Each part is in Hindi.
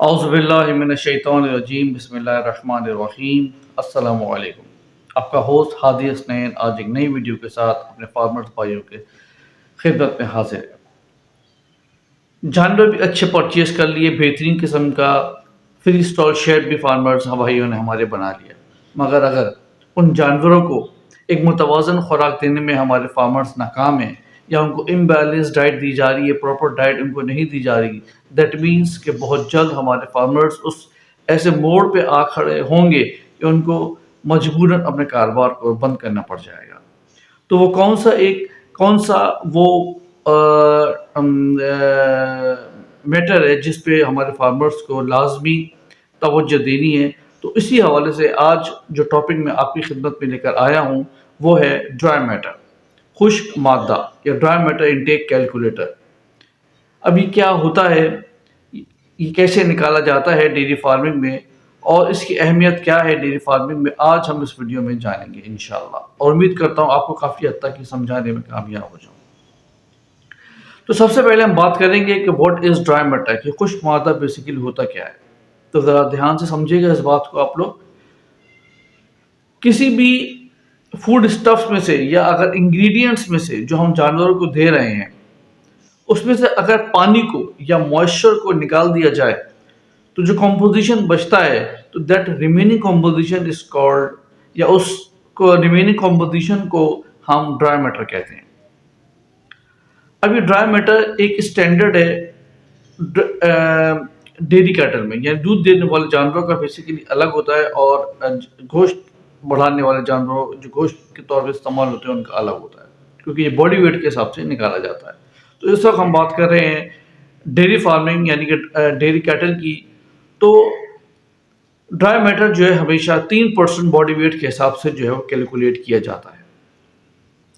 औज़ुबिल्लाहिमिनश्शैतानिर्रजीम बिस्मिल्लाहिर्रहमानिर्रहीम अस्सलामु अलैकुम। आपका होस्ट हादी हसनैन आज एक नई वीडियो के साथ अपने फार्मर्स भाइयों के खिदमत में हाजिर है। जानवर भी अच्छे परचेज़ कर लिए, बेहतरीन किस्म का फ्री स्टॉल शेड भी फार्मर्स भाइयों ने हमारे बना लिया, मगर अगर उन जानवरों को एक मुतवाज़न खुराक देने में हमारे फार्मर्स नाकाम हैं या उनको इम्बैलेंस डाइट दी जा रही है, प्रॉपर डाइट उनको नहीं दी जा रही, दैट मीन्स कि बहुत जल्द हमारे फार्मर्स उस ऐसे मोड़ पे आ खड़े होंगे कि उनको मजबूरन अपने कारोबार को बंद करना पड़ जाएगा। तो वो कौन सा वो मैटर है जिस पे हमारे फार्मर्स को लाजमी तवज्जो देनी है। तो इसी हवाले से आज जो टॉपिक मैं आपकी खिदमत में लेकर आया हूँ वो है ड्राई मैटर, खुश्क मादा या ड्राई मैटर इनटेक कैलकुलेटर। अब ये क्या होता है, ये कैसे निकाला जाता है डेयरी फार्मिंग में और इसकी अहमियत क्या है डेयरी फार्मिंग में, आज हम इस वीडियो में जानेंगे इंशाल्लाह। और उम्मीद करता हूँ आपको काफ़ी हद तक समझाने में कामयाब हो जाऊँ। तो सबसे पहले हम बात करेंगे कि व्हाट इज़ ड्राई मैटर, कि खुश्क मादा बेसिकली होता क्या है। तो ज़रा ध्यान से समझिएगा इस बात को। आप लोग किसी भी फूड स्टफ्स में से या अगर इंग्रेडिएंट्स में से जो हम जानवरों को दे रहे हैं उसमें से अगर पानी को या मॉइस्चर को निकाल दिया जाए तो जो कंपोजिशन बचता है तो that remaining composition is called, या उसको रिमेनिंग कंपोजिशन को हम ड्राई मैटर कहते हैं। अब ये ड्राई मैटर एक स्टैंडर्ड है डेयरी कैटल में, यानी दूध देने वाले जानवरों का बेसिकली अलग होता है और गोश्त बढ़ाने वाले जानवरों जो गोश्त के तौर पर इस्तेमाल होते हैं उनका अलग होता है, क्योंकि ये बॉडी वेट के हिसाब से निकाला जाता है। तो इस वक्त हम बात कर रहे हैं डेयरी फार्मिंग यानी कि डेयरी कैटल की। तो ड्राई मैटर जो है हमेशा 3% बॉडी वेट के हिसाब से जो है वो कैलकुलेट किया जाता है।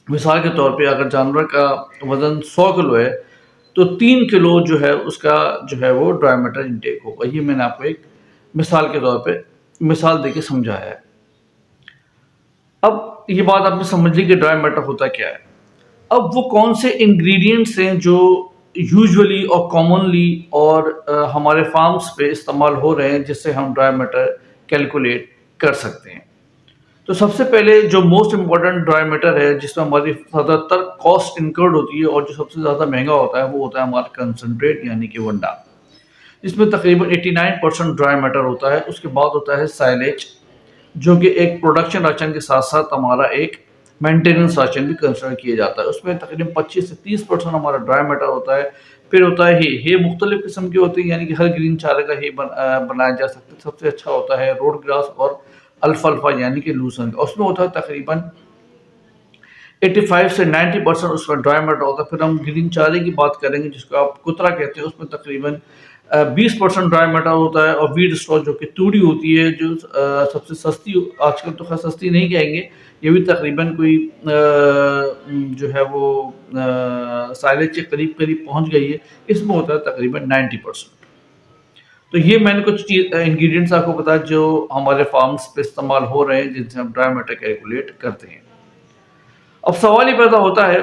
मिसाल के तौर पे अगर जानवर का वज़न 100 किलो है तो 3 किलो जो है उसका जो है वो ड्राई मैटर इंटेक होगा। ये मैंने आपको एक मिसाल के तौर पे मिसाल देके समझाया है। अब ये बात आपने समझ ली कि ड्राई मैटर होता क्या है। अब वो कौन से इंग्रेडिएंट्स हैं जो यूजुअली और कॉमनली और हमारे फार्म्स पे इस्तेमाल हो रहे हैं जिससे हम ड्राई मैटर कैलकुलेट कर सकते हैं। तो सबसे पहले जो मोस्ट इम्पॉर्टेंट ड्राई मैटर है जिसमें हमारी ज़्यादातर कॉस्ट इनकर्ड होती है और जो सबसे ज़्यादा महंगा होता है वो होता है हमारा कंसनट्रेट यानी कि वंडा, जिसमें तकरीबन 89% ड्राई मैटर होता है। उसके बाद होता है साइलेज, जो कि एक प्रोडक्शन राशन के साथ साथ हमारा एक मेंटेनेंस राशन भी कंसिडर किया जाता है। उसमें तकरीबन 25 से 30% हमारा ड्राई मैटर होता है। फिर होता है हे मुख्तलिफ किस्म के होते हैं, यानी कि हर ग्रीन चारे का हे बनाया जा सकता है। सबसे अच्छा होता है रोड ग्रास और अल्फाल्फा यानी कि लूसन का। उसमें होता है तकरीबन 85 से 90% उसमें ड्राई मैटर होता है। फिर हम ग्रीन चारे की बात करेंगे जिसको आप कुतरा कहते हैं, उसमें तकरीबन 20% ड्राई मैटर होता है। और वीट स्ट्रॉ जो कि तूड़ी होती है जो सबसे सस्ती, आजकल तो खैर सस्ती नहीं कहेंगे, ये भी तकरीबन कोई जो है वो साइलेज के करीब करीब पहुंच गई है। इसमें होता है तकरीबन 90%। तो ये मैंने कुछ चीज इंग्रेडिएंट्स आपको बताया जो हमारे फार्म्स पे इस्तेमाल हो रहे हैं जिनसे हम ड्राई मैटर कैलकुलेट करते हैं। अब सवाल ये पैदा होता है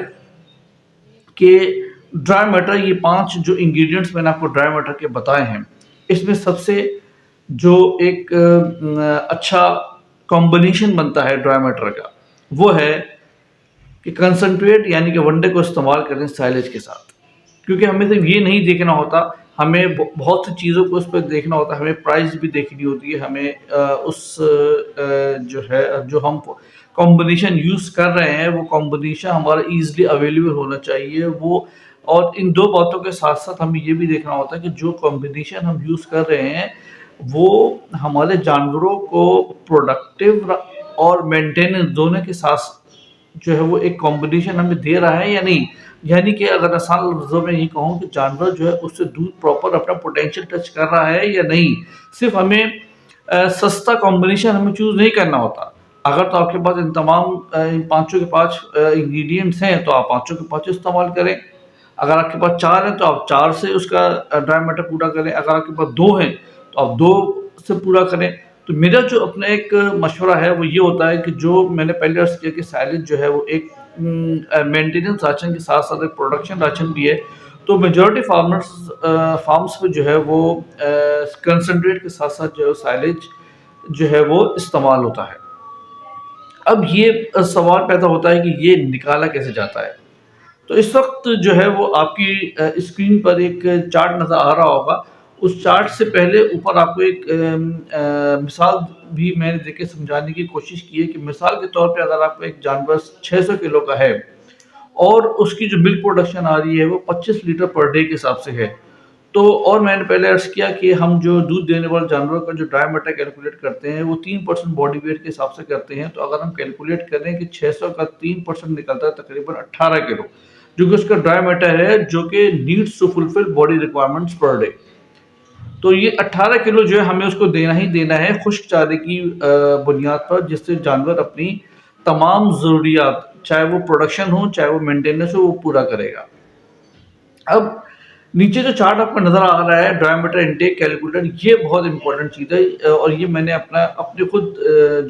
कि ड्राई मैटर, ये 5 जो इंग्रेडिएंट्स मैंने आपको ड्राई मैटर के बताए हैं, इसमें सबसे जो एक अच्छा कॉम्बिनेशन बनता है ड्राई मैटर का वो है कि कंसंट्रेट यानी कि वनडे को इस्तेमाल करें साइलेज के साथ। क्योंकि हमें सिर्फ ये नहीं देखना होता, हमें बहुत सी चीज़ों को उस पर देखना होता है। हमें प्राइस भी देखनी होती है, हमें जो है जो हम कॉम्बिनेशन यूज़ कर रहे हैं वो कॉम्बिनेशन हमारा ईजिली अवेलेबल होना चाहिए वो। और इन दो बातों के साथ साथ हमें ये भी देखना होता है कि जो कॉम्बिनेशन हम यूज़ कर रहे हैं वो हमारे जानवरों को प्रोडक्टिव और मेंटेनेंस दोनों के साथ जो है वो एक कॉम्बिनेशन हमें दे रहा है या नहीं। यानी कि अगर आसान लफ्ज़ों में ये कहूँ कि जानवर जो है उससे दूध प्रॉपर अपना पोटेंशियल टच कर रहा है या नहीं। सिर्फ हमें सस्ता कॉम्बिनेशन हमें चूज़ नहीं करना होता। अगर तो आपके पास इन तमाम इन पाँचों के 5 इंग्रेडिएंट्स हैं तो आप पाँचों के पाँचों इस्तेमाल करें। अगर आपके पास 4 हैं तो आप 4 से उसका ड्राई मैटर पूरा करें। अगर आपके पास 2 हैं तो आप 2 से पूरा करें। तो मेरा जो अपना एक मशवरा है वो ये होता है कि जो मैंने पहले अर्ज़ किया कि साइलेज जो है वो एक मेंटेनेंस राशन के साथ साथ एक प्रोडक्शन राशन भी है। तो मेजॉरिटी फार्म्स में जो है वो कंसंट्रेट के साथ साथ जो है साइलेज जो है वो इस्तेमाल होता है। अब ये सवाल पैदा होता है कि ये निकाला कैसे जाता है। तो इस वक्त जो है वो आपकी स्क्रीन पर एक चार्ट नज़र आ रहा होगा। उस चार्ट से पहले ऊपर आपको एक मिसाल भी मैंने देके समझाने की कोशिश की है कि मिसाल के तौर पे अगर आपको एक जानवर 600 किलो का है और उसकी जो मिल्क प्रोडक्शन आ रही है वो 25 लीटर पर डे के हिसाब से है। तो और मैंने पहले अर्ज़ किया कि हम जो दूध देने वाले जानवरों का जो ड्राई मैटर कैलकुलेट करते हैं वो 3% बॉडी वेट के हिसाब से करते हैं। तो अगर हम कैलकुलेट करें कि 600 का 3% निकलता है तकरीबन 18 किलो, जो कि उसका ड्राई मैटर है, जो कि needs to fulfil body requirements per day. तो ये 18 किलो जो है हमें उसको देना ही देना है खुश्क चारे की बुनियाद पर, जिससे जानवर अपनी तमाम ज़रूरियात, चाहे वो प्रोडक्शन हो चाहे वो मेंटेनेंस हो, वो पूरा करेगा। अब नीचे जो चार्ट आपको नज़र आ रहा है ड्राई मैटर इनटेक कैलकुलेटर, ये बहुत इंपॉर्टेंट चीज़ है और ये मैंने अपने खुद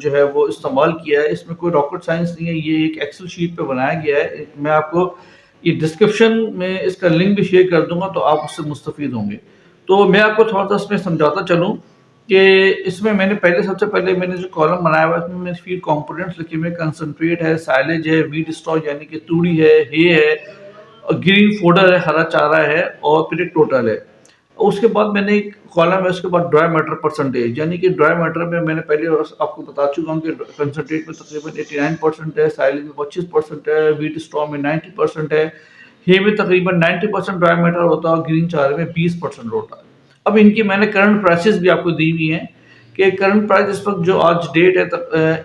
जो है वो इस्तेमाल किया है। इसमें कोई रॉकेट साइंस नहीं है, ये एक एक्सेल शीट पे बनाया गया है। मैं आपको ये डिस्क्रिप्शन में इसका लिंक भी शेयर कर दूंगा, तो आप उससे मुस्तफ़ीद होंगे। तो मैं आपको थोड़ा सा इसमें समझाता चलूँ कि इसमें सबसे पहले मैंने जो कॉलम बनाया हुआ है इसमें मैंने फीड कंपोनेंट्स लिखे हुए, कंसंट्रेट है, साइलेज है, वीट स्टॉक यानी कि तूड़ी है, हे है, और ग्रीन फोडर है, हरा चारा है, और फिर एक टोटल है। उसके बाद मैंने एक कॉलम है, उसके बाद ड्राई मैटर परसेंटेज, यानी कि ड्राई मैटर में मैंने पहले आपको बता चुका हूँ कि कंसंट्रेट में तकरीबन 89% है, साइलेज में 25% है, वीट स्टॉक में 90% है, हे में तकरीबन 90% ड्राई मैटर होता है और ग्रीन चारे में 20% होता है। अब इनकी मैंने करंट प्राइसेस भी आपको दी हुई हैं कि करंट प्राइस इस वक्त जो आज डेट है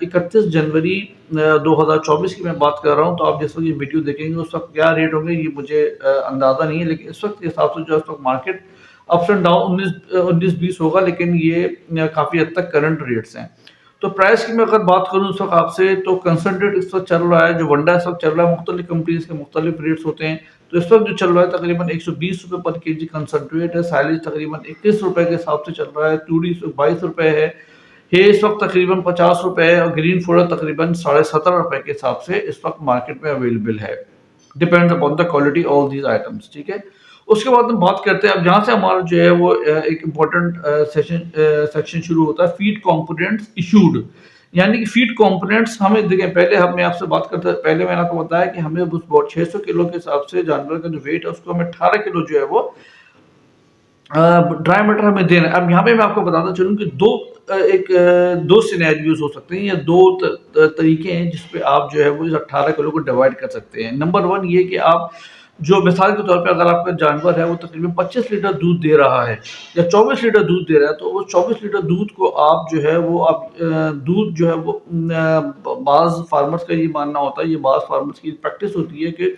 31 जनवरी 2024 की मैं बात कर रहा हूँ। तो आप जिस वक्त ये वीडियो देखेंगे उस वक्त क्या रेट होंगे ये मुझे अंदाज़ा नहीं है, लेकिन इस वक्त के हिसाब से जो इस वक्त मार्केट अप्स एंड डाउन 19-20 होगा, लेकिन ये काफ़ी हद तक करंट रेट्स हैं। तो प्राइस की मैं अगर बात करूँ इस वक्त आपसे, तो कंसंट्रेट इस वक्त चल रहा है, जो वंडा इस वक्त चल रहा है, मुख्तलिफ कंपनीज के मुख्तलिफ रेट्स होते हैं। तो इस वक्त जो चल रहा है तकरीबन 120 रुपये पर केजी कंसंट्रेट है, साइलेज तकरीबन 21 रुपये के हिसाब से चल रहा है, तूड़ी 22 रुपये है, हे इस वक्त तकरीबन 50 रुपये है, और ग्रीन फोडर तकरीबन 17.5 रुपये के हिसाब से इस वक्त मार्केट में अवेलेबल है। Depends upon the quality all these items, ठीक है। उसके बाद हम बात करते हैं अब जहाँ से हमारा जो है वो एक इम्पोर्टेंट सेक्शन शुरू होता है, फीड कंपोनेंट्स इशूड। यानी कि फीड कंपोनेंट्स हमें देखें, पहले मैं आपसे बात करता, पहले मैंने आपको बताया कि हमें उस 600 किलो के हिसाब से जानवर का जो वेट है उसको हमें 18 किलो जो है वो ड्राई मैटर हमें देना है। अब यहाँ पे मैं आपको बताता चलूँ कि दो सिनेरियोज हो सकते हैं या दो तरीके हैं जिसपे आप जो है वो इस 18 किलो को डिवाइड कर सकते हैं। नंबर वन ये कि आप जो मिसाल के तौर पे अगर आपका जानवर है वो तकरीबन 25 लीटर दूध दे रहा है या 24 लीटर दूध दे रहा है, तो वो 24 लीटर दूध को आप जो है वो दूध जो है वो बाज़ फार्मर्स का ये मानना होता है, ये बाज़ फार्मर्स की प्रैक्टिस होती है कि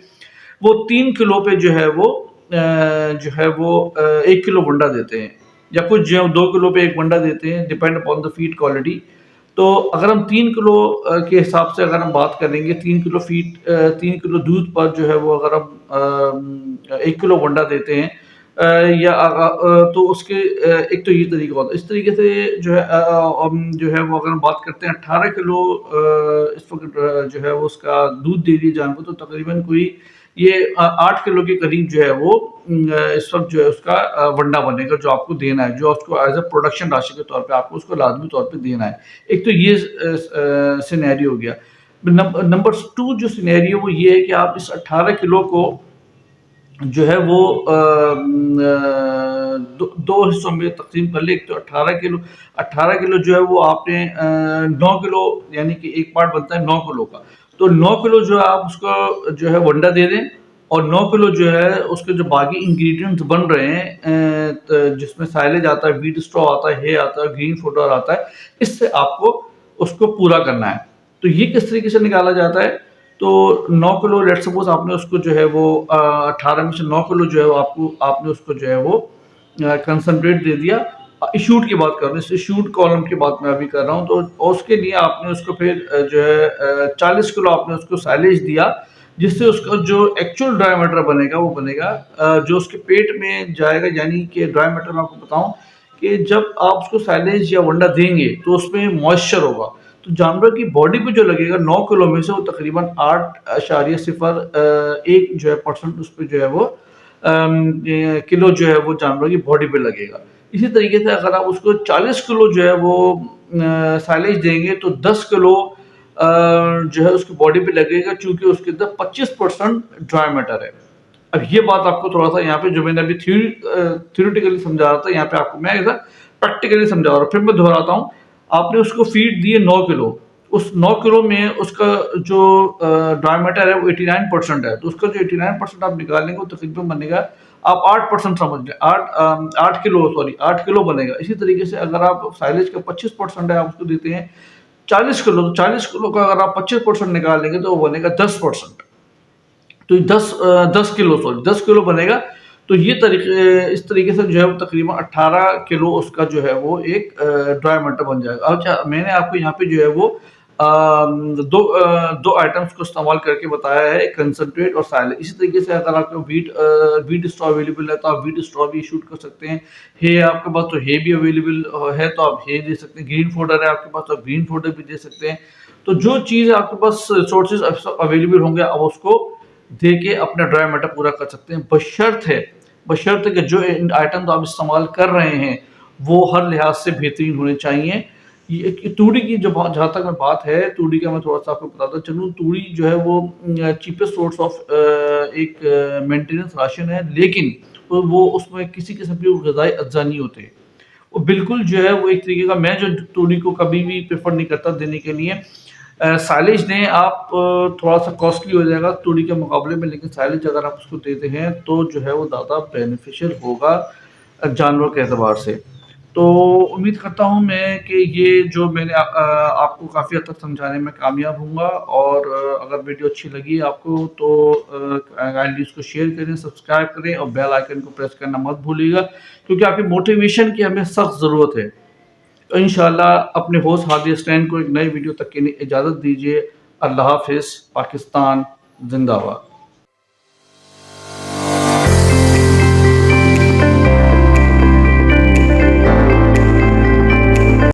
वो 3 किलो पे जो है वो 1 किलो वंडा देते हैं, या कुछ जो है 2 किलो पे एक वंडा देते हैं, depend upon the feed quality. तो अगर हम 3 किलो के हिसाब से अगर हम बात करेंगे, 3 किलो दूध पर जो है वो अगर हम 1 किलो वंडा देते हैं तो उसके एक तो ये तरीका होता है। इस तरीके से जो है जो है वो अगर हम बात करते हैं 18 किलो इस वक्त जो है वो उसका दूध दे दिए जानवर, तो तकरीबन कोई ये 8 किलो के करीब जो है वो इस वक्त जो है उसका वंडा बनेगा, जो आपको देना है, जो उसको एज अ प्रोडक्शन राशि के तौर पे आपको उसको लाजमी तौर पे देना है। एक तो ये सिनेरियो हो गया। नंबर टू जो सिनेरियो वो ये है कि आप इस 18 किलो को जो है वो दो हिस्सों में तकसीम कर ले। एक तो 18 किलो जो है वो आपने 9 किलो, यानी कि एक पार्ट बनता है 9 किलो का, तो 9 किलो जो है आप उसको जो है वंडा दे दें, और 9 किलो जो है उसके जो बाकी इंग्रेडिएंट्स बन रहे हैं जिसमें साइलेज आता है, व्हीट स्ट्रॉ आता है, हे आता है, ग्रीन फोडर आता है, इससे आपको उसको पूरा करना है। तो ये किस तरीके से निकाला जाता है, तो 9 किलो लेट सपोज आपने उसको जो है वो 18 में से 9 किलो जो है आपने उसको जो है वो कंसंट्रेट दे दिया। इशूट की बात कर रहे हैं, इशूट कॉलम की बात मैं अभी कर रहा हूँ। तो उसके लिए आपने उसको फिर जो है 40 किलो आपने उसको साइलेज दिया, जिससे उसका जो एक्चुअल ड्राई मैटर बनेगा वो बनेगा जो उसके पेट में जाएगा। यानी कि ड्राई मैटर मैं आपको बताऊं कि जब आप उसको साइलेज या वंडा देंगे तो उसमें मॉइस्चर होगा, तो जानवर की बॉडी पे जो लगेगा 9 किलो में से वो तकरीबन 8.01 जो है परसेंट उस पर जो है वो किलो जो है वो जानवर की बॉडी पे लगेगा। इसी तरीके से अगर आप उसको 40 किलो जो है वो साइलेज देंगे तो 10 किलो जो है उसकी बॉडी पे लगेगा, क्योंकि उसके अंदर 25% ड्राई मैटर है। अब ये बात आपको थोड़ा-सा यहाँ पे जो मैंने अभी थ्योरेटिकली समझा रहा था, यहाँ पे आपको मैं ऐसा प्रैक्टिकली समझा रहा हूँ। फिर मैं दोहराता हूँ, आपने उसको फीड दिए 9 किलो, उस 9 किलो में उसका जो ड्राई मैटर है वो 89% है, तो उसका जो 89% आप निकालेंगे वो तकरीबन बनेगा, आप 8% समझ लें, 8 किलो, सॉरी 8 किलो बनेगा। इसी तरीके से अगर आप साइलेज का 25% है, आप उसको देते हैं 40 किलो, तो 40 किलो का अगर आप 25% निकाल लेंगे तो वो बनेगा 10%। तो 10 किलो, सॉरी 10 किलो बनेगा। तो ये तरीके, इस तरीके से जो है वो तकरीबन 18 किलो उसका जो है वो एक ड्राई मैटर बन जाएगा। अच्छा, मैंने आपको यहाँ पे जो है वो दो आइटम्स को इस्तेमाल करके बताया है, कंसंट्रेट और साइलेज। इसी तरीके से अगर आपको व्हीट स्ट्रॉ अवेलेबल है तो आप व्हीट स्ट्रॉ भी शूट कर सकते हैं। हे आपके पास तो हे भी अवेलेबल है तो आप हे दे सकते हैं। ग्रीन फोडर है आपके पास तो आप ग्रीन फोडर भी दे सकते हैं। तो जो चीज़ आपके पास सोर्सेज अवेलेबल होंगे आप उसको दे के अपना ड्राई मैटर पूरा कर सकते हैं, बशर्ते कि जो आइटम आप इस्तेमाल कर रहे हैं वो हर लिहाज से बेहतरीन होने चाहिए। ये तूड़ी की जो जहाँ तक मैं बात है, तूड़ी का मैं थोड़ा सा आपको बताता चलूँ। तूड़ी जो है वो चीपेस्ट सोर्स ऑफ एक मेंटेनेंस राशन है, लेकिन वो उसमें किसी किस्म के ग़िज़ाई अज्जा नहीं होते। वो बिल्कुल जो है वो एक तरीके का, मैं जो तूड़ी को कभी भी प्रेफर नहीं करता देने के लिए। साइलेज दें आप, थोड़ा सा कॉस्टली हो जाएगा तूड़ी के मुकाबले में, लेकिन साइलेज अगर आप उसको देते हैं तो जो है वो ज़्यादा बेनिफिशियल होगा जानवरों के एतबार से। तो उम्मीद करता हूँ मैं कि ये जो मैंने आपको काफ़ी हद तक समझाने में कामयाब हूँगा। और अगर वीडियो अच्छी लगी आपको तो काइंडली इसको शेयर करें, सब्सक्राइब करें और बेल आइकन को प्रेस करना मत भूलिएगा, क्योंकि आपकी मोटिवेशन की हमें सख्त ज़रूरत है। तो इंशाल्लाह अपने होस्ट हादी हसनैन को एक नई वीडियो तक के लिए इजाज़त दीजिए। अल्लाह हाफ़िज़। पाकिस्तान जिंदाबाद।